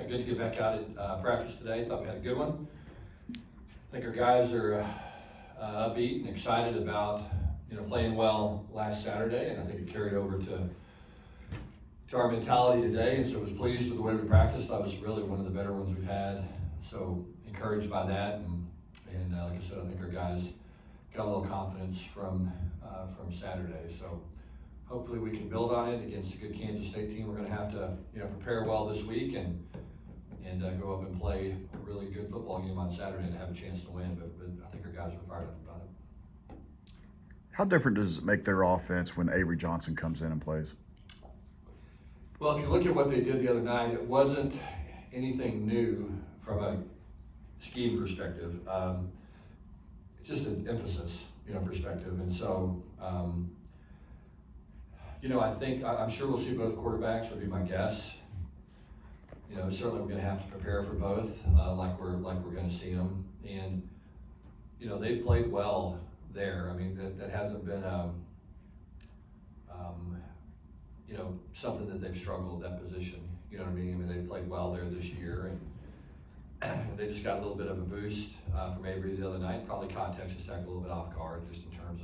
good to get back out at practice today. Thought we had a good one. I think our guys are upbeat and excited about playing well last Saturday, and I think it carried over to our mentality today. And so I was pleased with the way we practiced. That was really one of the better ones we've had. So encouraged by that, and like I said, I think our guys got a little confidence from Saturday. So hopefully we can build on it against a good Kansas State team. We're going to have to prepare well this week and go up and play a really good football game on Saturday to have a chance to win. But I think our guys are fired up about it. How different does it make their offense when Avery Johnson comes in and plays? Well, if you look at what they did the other night, it wasn't anything new from a scheme perspective. Just an emphasis, perspective. And so, I'm sure we'll see both quarterbacks, would be my guess. Certainly we're going to have to prepare for both, like we're going to see them. And, they've played well there. I mean, that hasn't been, something that they've struggled at that position. You know what I mean? I mean, they've played well there this year, and they just got a little bit of a boost from Avery the other night. Probably caught Texas Tech a little bit off guard just in terms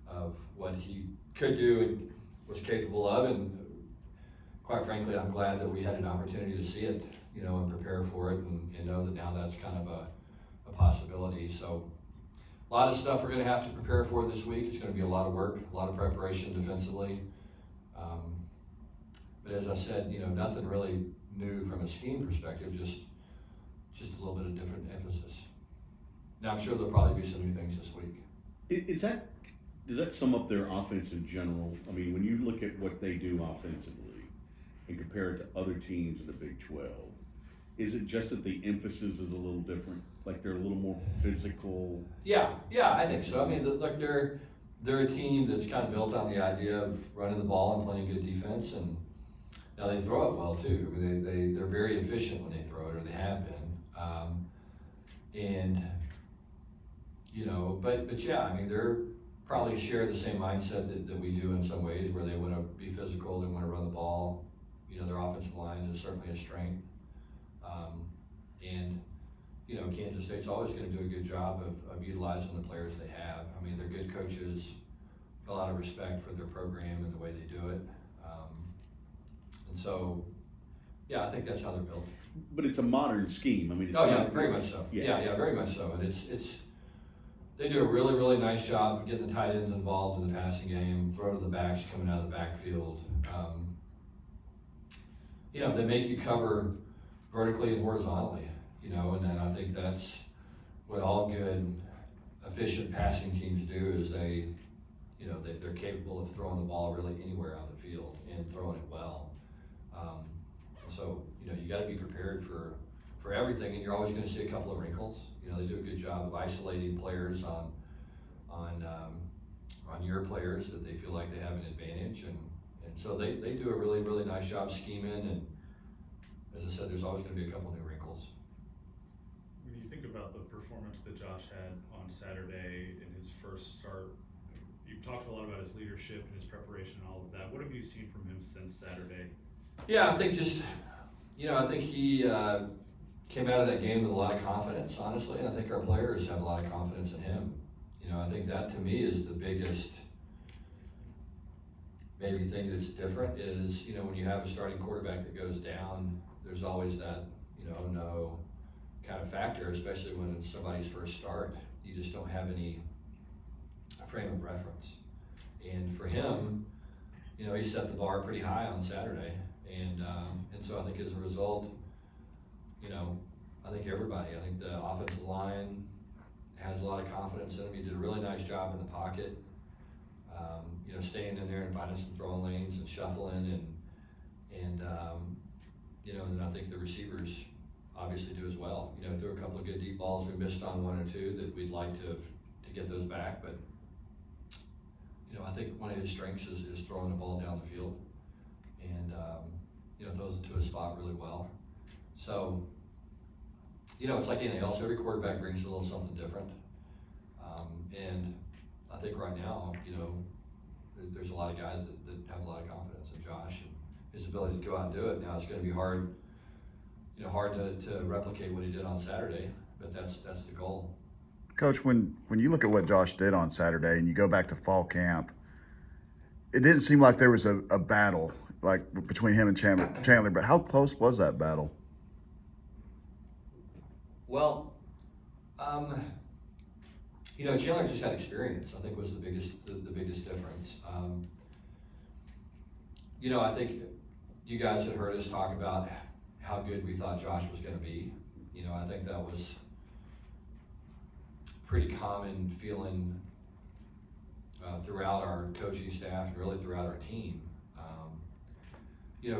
of what he could do and was capable of. And quite frankly, I'm glad that we had an opportunity to see it, and prepare for it and know that now that's kind of a possibility. So a lot of stuff we're going to have to prepare for this week. It's going to be a lot of work, a lot of preparation defensively. But as I said, nothing really new from a scheme perspective, just a little bit of different emphasis. Now I'm sure there'll probably be some new things this week. Does that sum up their offense in general? I mean, when you look at what they do offensively and compare it to other teams in the Big 12, is it just that the emphasis is a little different? Like they're a little more physical? Yeah, I think so. I mean, look, they're a team that's kind of built on the idea of running the ball and playing good defense, and now they throw it well too. I mean, they're very efficient when they throw it, or they have been. But yeah, I mean, they're probably share the same mindset that we do in some ways, where they want to be physical, they want to run the ball. Their offensive line is certainly a strength. Kansas State's always going to do a good job of utilizing the players they have. I mean, they're good coaches, a lot of respect for their program and the way they do it. And so, yeah, I think that's how they're built. But it's a modern scheme. I mean, very much so. Yeah, very much so. And they do a really, really nice job of getting the tight ends involved in the passing game, throw to the backs coming out of the backfield. They make you cover vertically and horizontally, and then I think that's what all good, efficient passing teams do is they're capable of throwing the ball really anywhere on the field and throwing it well. So, you got to be prepared for everything, and you're always going to see a couple of wrinkles. They do a good job of isolating players on your players that they feel like they have an advantage, and so they do a really, really nice job scheming, and as I said, there's always going to be a couple new wrinkles. When you think about the performance that Josh had on Saturday in his first start, you've talked a lot about his leadership and his preparation and all of that. What have you seen from him since Saturday? Yeah, I think I think he came out of that game with a lot of confidence, honestly, and I think our players have a lot of confidence in him. I think that to me is the biggest maybe thing that's different is, when you have a starting quarterback that goes down, there's always that, no kind of factor, especially when it's somebody's first start. You just don't have any frame of reference. And for him, he set the bar pretty high on Saturday. And so I think as a result, I think the offensive line has a lot of confidence in him. He did a really nice job in the pocket, staying in there and finding some throwing lanes and shuffling and then I think the receivers obviously do as well. Threw a couple of good deep balls. We missed on one or two that we'd like to get those back, but I think one of his strengths is throwing the ball down the field, and throws it to a spot really well. So, it's like anything else. Every quarterback brings a little something different, and I think right now, there's a lot of guys that have a lot of confidence in Josh and his ability to go out and do it. Now it's going to be hard hard to replicate what he did on Saturday, but that's the goal. Coach, when you look at what Josh did on Saturday and you go back to fall camp, it didn't seem like there was a battle like between him and Chandler, but how close was that battle? Well, Chandler just had experience, I think, was the biggest difference. I think you guys had heard us talk about how good we thought Josh was going to be. I think that was pretty common feeling throughout our coaching staff and really throughout our team.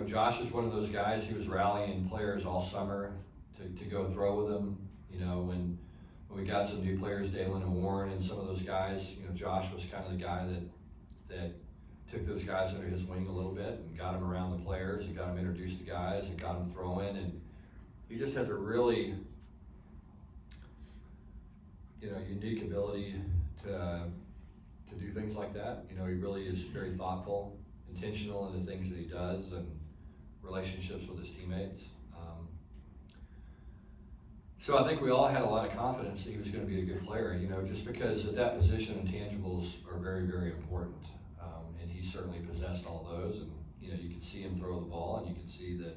Josh is one of those guys who was rallying players all summer to go throw with him. When we got some new players, Dalen and Warren and some of those guys, Josh was kind of the guy that took those guys under his wing a little bit and got them around the players and got them introduced to guys and got them throwing. And he just has a really, unique ability to do things like that. He really is very thoughtful, intentional in the things that he does and relationships with his teammates. So I think we all had a lot of confidence that he was going to be a good player, just because at that position intangibles are very, very important. And he certainly possessed all those, and you could see him throw the ball and you could see that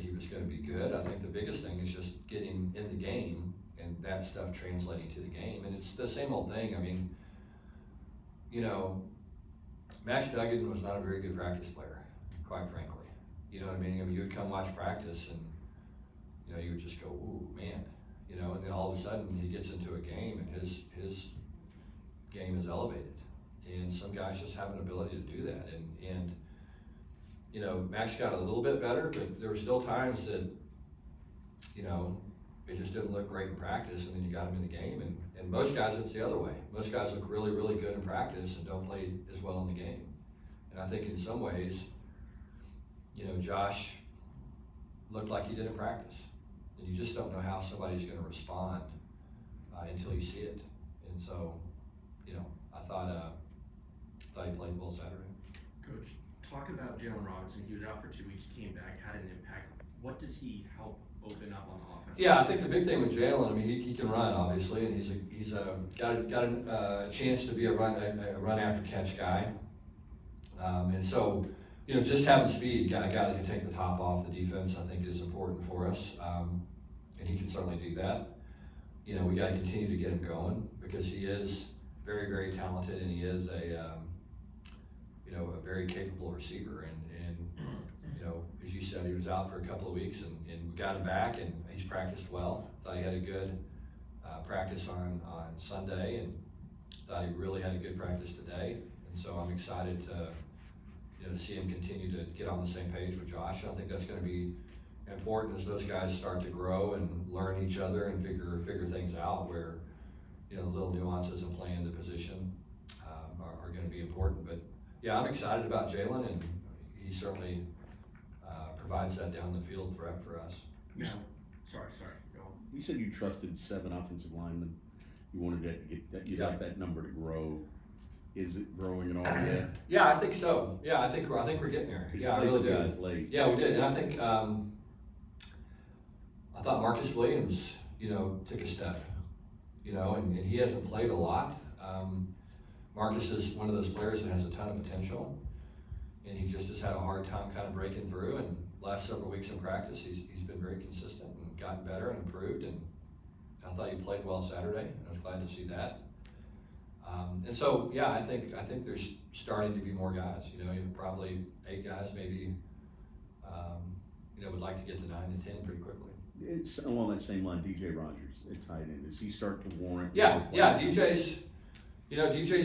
he was going to be good. I think the biggest thing is just getting in the game and that stuff translating to the game. And it's the same old thing. I mean, Max Duggan was not a very good practice player, quite frankly. You know what I mean? You would come watch practice and, you would just go, ooh, man. And then all of a sudden he gets into a game and his game is elevated. And some guys just have an ability to do that. And Max got a little bit better, but there were still times that, it just didn't look great in practice, and then you got him in the game. And most guys, it's the other way. Most guys look really, really good in practice and don't play as well in the game. And I think in some ways, Josh looked like he did in practice. And you just don't know how somebody's going to respond until you see it. And so, I thought he played well Saturday. Coach, talk about Jalen Robinson. He was out for 2 weeks, came back, had an impact. What does he help open up on offense? Yeah, I think the big thing with Jalen, I mean, he can run obviously, and he's got a chance to be a run after catch guy. And so, just having speed, a guy that can take the top off the defense, I think is important for us. And he can certainly do that. We got to continue to get him going because he is very, very talented, and he is a very capable receiver. And as you said, he was out for a couple of weeks, and we got him back, and he's practiced well. Thought he had a good practice on Sunday, and thought he really had a good practice today. And so I'm excited to see him continue to get on the same page with Josh. I think that's going to be important as those guys start to grow and learn each other and figure things out, where the little nuances of playing the position are going to be important. But yeah, I'm excited about Jalen, and he certainly provides that down the field threat for us. Now, sorry, go on. You said you trusted 7 offensive linemen. You wanted to get that, you got that number to grow. Is it growing at all yet? Yeah, I think so. Yeah, I think we're getting there. Yeah, I really do. Guys late. Yeah, we did, and I think I thought Marcus Williams, took a step, and he hasn't played a lot. Marcus is one of those players that has a ton of potential, and he just has had a hard time kind of breaking through. And last several weeks in practice, he's been very consistent and gotten better and improved. And I thought he played well Saturday. I was glad to see that. And so, yeah, I think there's starting to be more guys. Probably 8 guys, maybe. Would like to get to 9 and 10 pretty quickly. It's along that same line. DJ Rogers at tight end. Does he start to warrant? Yeah. DJ's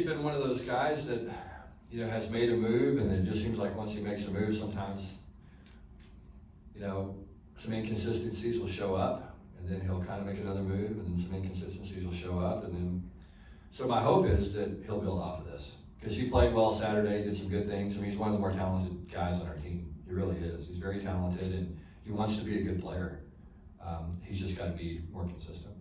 been one of those guys that has made a move, and it just seems like once he makes a move, sometimes some inconsistencies will show up, and then he'll kind of make another move, and then some inconsistencies will show up, and then. So my hope is that he'll build off of this, because he played well Saturday, did some good things. I mean, he's one of the more talented guys on our team. He really is. He's very talented, and he wants to be a good player. He's just got to be more consistent.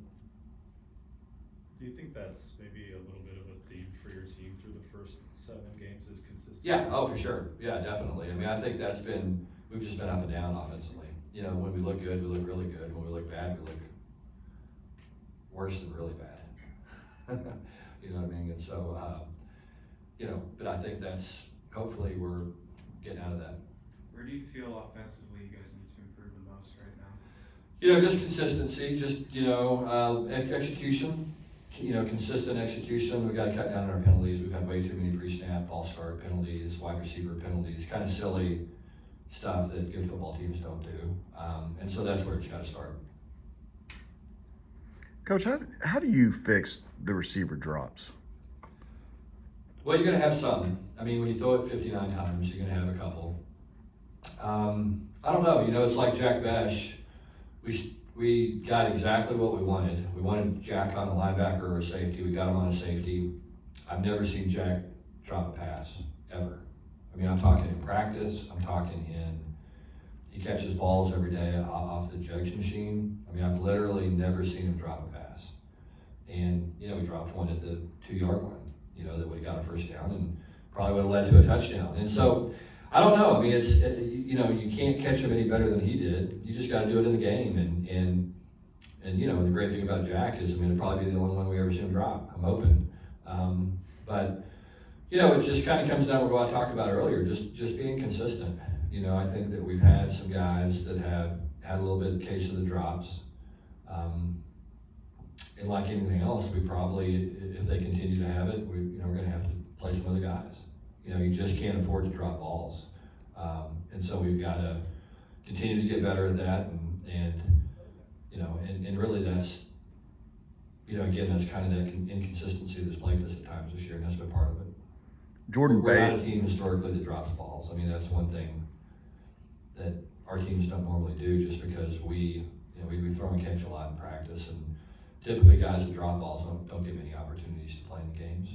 Do you think that's maybe a little bit of a theme for your team through the first 7 games is consistency? Yeah, oh, for sure. Yeah, definitely. I mean, I think we've just been up and down offensively. you know, when we look good, we look really good. When we look bad, we look worse than really bad. You know what I mean? And so, you know, but I think that's, hopefully we're getting out of that. Where do you feel offensively you guys need to improve the most right now? You know, just consistency, just, you know, execution, you know, consistent execution. We've got to cut down on our penalties. We've had way too many pre-snap, false start penalties, wide receiver penalties, kind of silly stuff that good football teams don't do. And so that's where it's got to start. Coach, how do you fix the receiver drops? Well, you're going to have some. I mean, when you throw it 59 times, you're going to have a couple. I don't know. You know, it's like Jack Besh. We got exactly what we wanted. We wanted Jack on a linebacker or a safety. We got him on a safety. I've never seen Jack drop a pass, ever. I mean, I'm talking in practice. I'm talking he catches balls every day off the jugs machine. I mean, I've literally never seen him drop a pass. And, you know, we dropped one at the 2-yard line, you know, that would have got a first down and probably would have led to a touchdown. And so, I don't know. I mean, you know, you can't catch him any better than he did. You just got to do it in the game. And you know, the great thing about Jack is, I mean, it'll probably be the only one we ever see him drop. I'm hoping. But, you know, it just kind of comes down to what I talked about earlier, just being consistent. You know, I think that we've had some guys that have had a little bit of case of the drops. And like anything else, we probably, if they continue to have it, we're going to have to play some other guys. You know, you just can't afford to drop balls. And so we've got to continue to get better at that. And you know, and really that's, you know, again, that's kind of that inconsistency that's plagued us at times this year, and that's been part of it. Jordan We're not a Bailey. team historically that drops balls. I mean, that's one thing that our teams don't normally do, just because we throw and catch a lot in practice, and typically guys that drop balls don't get many opportunities to play in the games.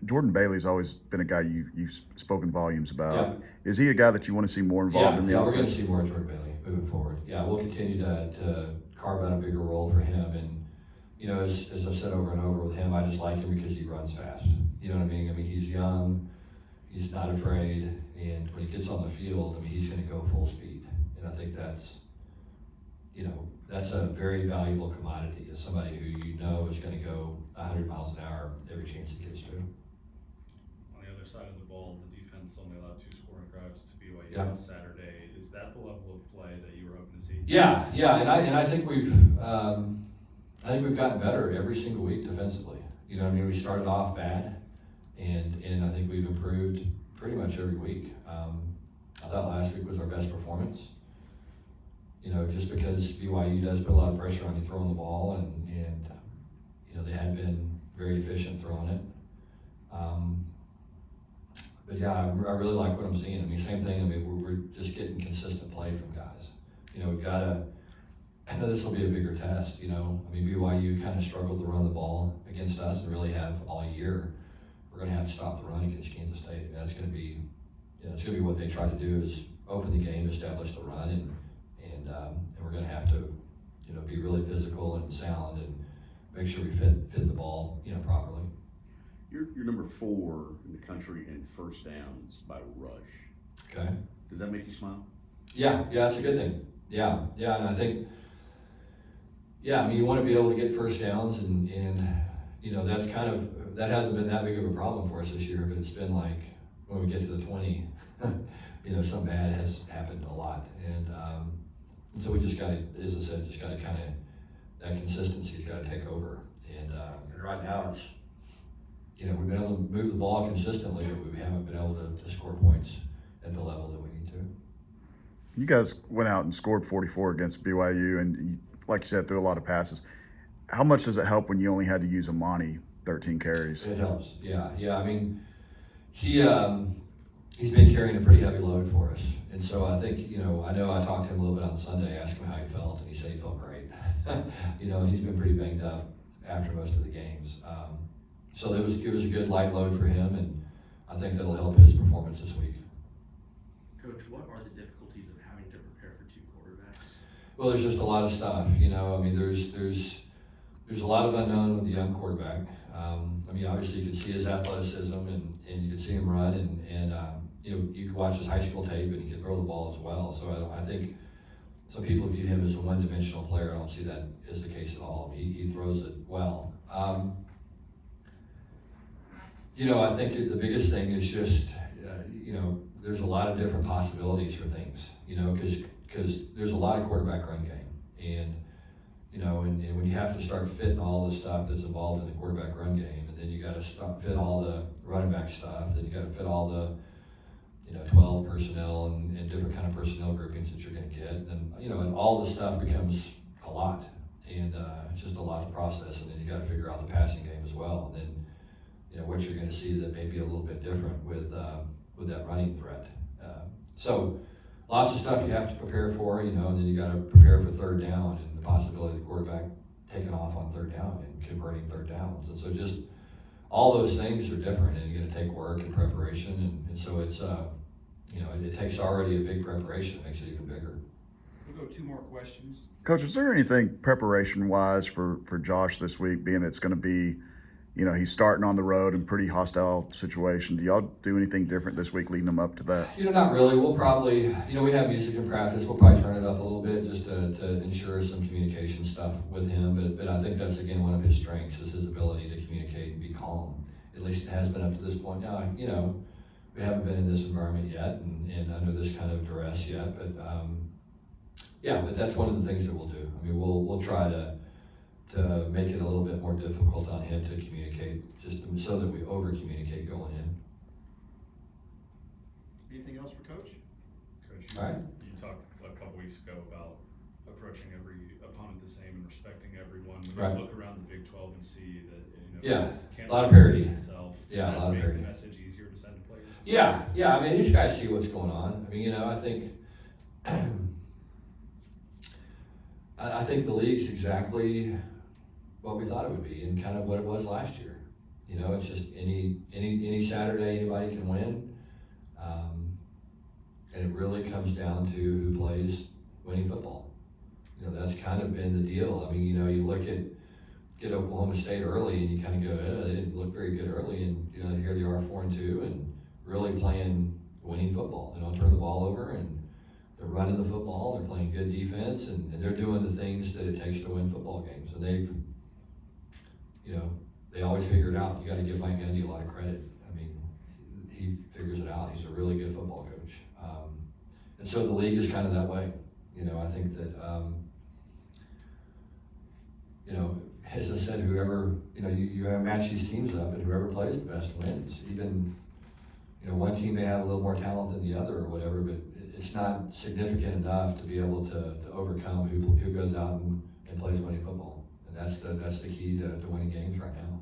Jordan Bailey's always been a guy you've spoken volumes about. Yeah. Is he a guy that you want to see more involved in the Yeah, we're offense? going to see more of Jordan Bailey moving forward. Yeah, we'll continue to carve out a bigger role for him. And, you know, as I've said over and over with him, I just like him because he runs fast. You know what I mean? I mean, he's young, he's not afraid, and when he gets on the field, I mean, he's going to go full speed. And I think that's, you know, that's a very valuable commodity, as somebody who you know is going to go 100 miles an hour every chance he gets to. On the other side of the ball, the defense only allowed 2 scoring drives to BYU Yeah. on Saturday. Is that the level of play that you were hoping to see? Yeah, and I think we've gotten better every single week defensively. You know, I mean, we started off bad, and I think we've improved pretty much every week. I thought last week was our best performance. You know, just because BYU does put a lot of pressure on you throwing the ball, and you know, they had been very efficient throwing it. But yeah, I really like what I'm seeing. I mean, same thing. I mean, we're just getting consistent play from guys. You know, we've got to. I know this will be a bigger test. You know, I mean, BYU kind of struggled to run the ball against us, and really have all year. We're going to have to stop the run against Kansas State. And that's going to be, you know, it's going to be what they try to do, is open the game, establish the run, and we're going to have to, you know, be really physical and sound and make sure we fit the ball, you know, properly. You're number 4 in the country in first downs by rush. Okay. Does that make you smile? Yeah, that's a good thing. Yeah, and I think, yeah, I mean, you want to be able to get first downs, and you know, that's kind of, that hasn't been that big of a problem for us this year, but it's been like, when we get to the 20, you know, something bad has happened a lot. And so we just got to, as I said, just got to kind of, that consistency's got to take over. And right now it's, you know, we've been able to move the ball consistently, but we haven't been able to score points at the level that we need to. You guys went out and scored 44 against BYU, and you, like you said, threw a lot of passes. How much does it help when you only had to use Amani 13 carries? It helps, yeah. I mean, he's been carrying a pretty heavy load for us, and so I think, you know I talked to him a little bit on Sunday, asked him how he felt, and he said he felt great. You know, and he's been pretty banged up after most of the games. So it was a good light load for him, and I think that'll help his performance this week. Coach, what are the difficulties of having to prepare for 2 quarterbacks? Well, there's just a lot of stuff, you know. I mean, there's a lot of unknown with the young quarterback. I mean, obviously you can see his athleticism, and you can see him run, and you know, you can watch his high school tape, and he can throw the ball as well. So I think, some people view him as a one-dimensional player. I don't see that as the case at all. He throws it well. You know, I think the biggest thing is just, you know, there's a lot of different possibilities for things, you know, because there's a lot of quarterback run game. And, you know, and when you have to start fitting all the stuff that's involved in the quarterback run game, and then you got to fit all the running back stuff, then you got to fit all the, you know, 12 personnel and different kind of personnel groupings that you're going to get. And, you know, and all the stuff becomes a lot. And it's just a lot to process. And then you got to figure out the passing game as well. And then, you know, what you're going to see that may be a little bit different with that running threat. So lots of stuff you have to prepare for, you know, and then you got to prepare for third down and the possibility of the quarterback taking off on third down and converting third downs. And so just all those things are different, and you're going to take work and preparation. And so it's, you know, it takes already a big preparation, it makes it even bigger. We'll go 2 more questions. Coach, is there anything preparation-wise for Josh this week, being it's going to be, you know, he's starting on the road in pretty hostile situation? Do y'all do anything different this week leading him up to that? You know, not really. We'll probably, you know, we have music in practice. We'll probably turn it up a little bit just to ensure some communication stuff with him. But I think that's, again, one of his strengths is his ability to communicate and be calm. At least it has been up to this point. Now, you know, we haven't been in this environment yet and under this kind of duress yet. But, yeah, but that's one of the things that we'll do. I mean, we'll try to make it a little bit more difficult on him to communicate, just so that we over-communicate going in. Anything else for Coach? Coach, All right. you talked a couple weeks ago about approaching every opponent the same and respecting everyone. When Right. you look around the Big 12 and see that, you know, Yeah, this can't a lot of parity. itself, Yeah, does a lot of that parity. make the message easier to send to players? Yeah. I mean, these guys see what's going on. I mean, you know, I think I think the league's exactly what we thought it would be, and kind of what it was last year. You know, it's just any Saturday anybody can win, and it really comes down to who plays winning football. You know, that's kind of been the deal. I mean, you know, you look at Oklahoma State early, and you kind of go, they didn't look very good early, and you know, here they are 4-2, and really playing winning football. They don't turn the ball over, and they're running the football. They're playing good defense, and they're doing the things that it takes to win football games. And they've, you know, they always figure it out. You got to give Mike Gundy a lot of credit. I mean, he figures it out. He's a really good football coach. And so the league is kind of that way. You know, I think that, you know, as I said, whoever, you know, you match these teams up, and whoever plays the best wins. Even, you know, one team may have a little more talent than the other or whatever, but it's not significant enough to be able to overcome who goes out and plays winning football. And that's the key to winning games right now.